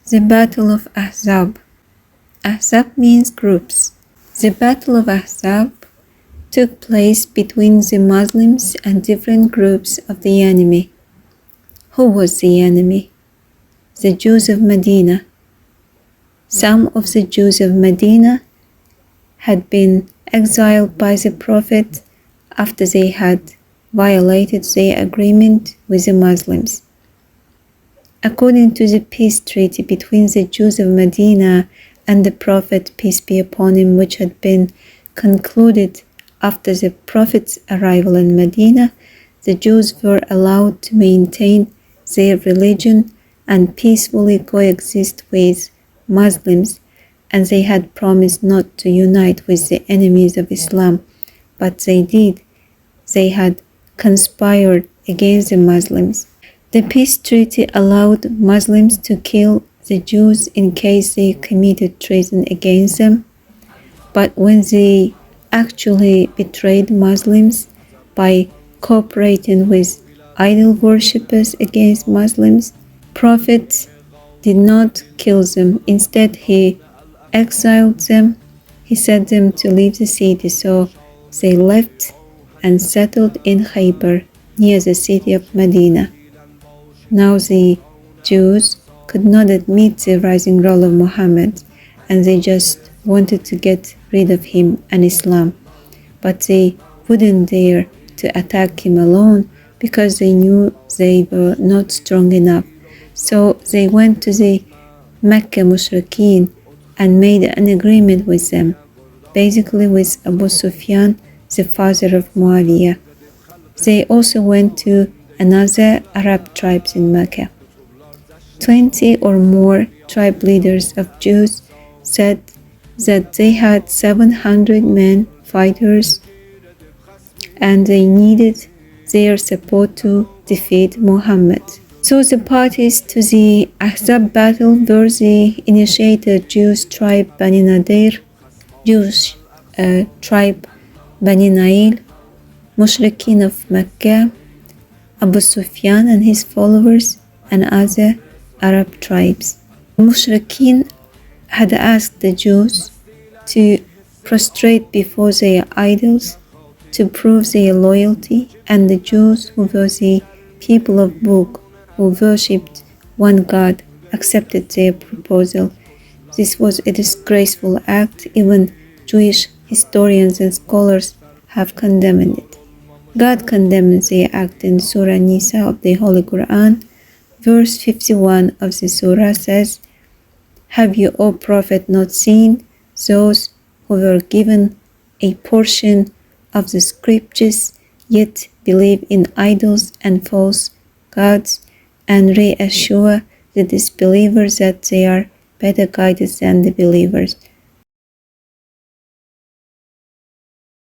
The Battle of Ahzab. Ahzab means groups. The Battle of Ahzab took place between the Muslims and different groups of the enemy. Who was the enemy? The Jews of Medina. Some of the Jews of Medina had been exiled by the Prophet after they had violated their agreement with the Muslims. According to the peace treaty between the Jews of Medina and the Prophet, peace be upon him, which had been concluded after the Prophet's arrival in Medina, the Jews were allowed to maintain their religion and peacefully coexist with Muslims, and they had promised not to unite with the enemies of Islam, but they did. They had conspired against the Muslims. The peace treaty allowed Muslims to kill the Jews in case they committed treason against them, but when they actually betrayed Muslims by cooperating with idol worshippers against Muslims, Prophet did not kill them. Instead, he exiled them. He sent them to leave the city, so they left and settled in Khaybar, near the city of Medina. Now the Jews could not admit the rising role of Muhammad, and they just wanted to get rid of him and Islam, but they wouldn't dare to attack him alone because they knew they were not strong enough. So they went to the Mecca Mushrikeen and made an agreement with them, basically with Abu Sufyan, the father of Muawiyah. They also went to another Arab tribes in Mecca. 20 or more tribe leaders of Jews said that they had 700 men, fighters, and they needed their support to defeat Muhammad. So the parties to the Ahzab battle were the initiated Jewish tribe Bani Nadir, Jewish tribe Bani Nail, Mushrikeen of Mecca, Abu Sufyan and his followers, and other Arab tribes. Mushrikeen had asked the Jews to prostrate before their idols to prove their loyalty, and the Jews, who were the people of book, who worshipped one God, accepted their proposal. This was a disgraceful act. Even Jewish historians and scholars have condemned it. God condemns their act in Surah Nisa of the Holy Quran. Verse 51 of the surah says, "Have you, O Prophet, not seen those who were given a portion of the scriptures, yet believe in idols and false gods, and reassure the disbelievers that they are better guided than the believers?"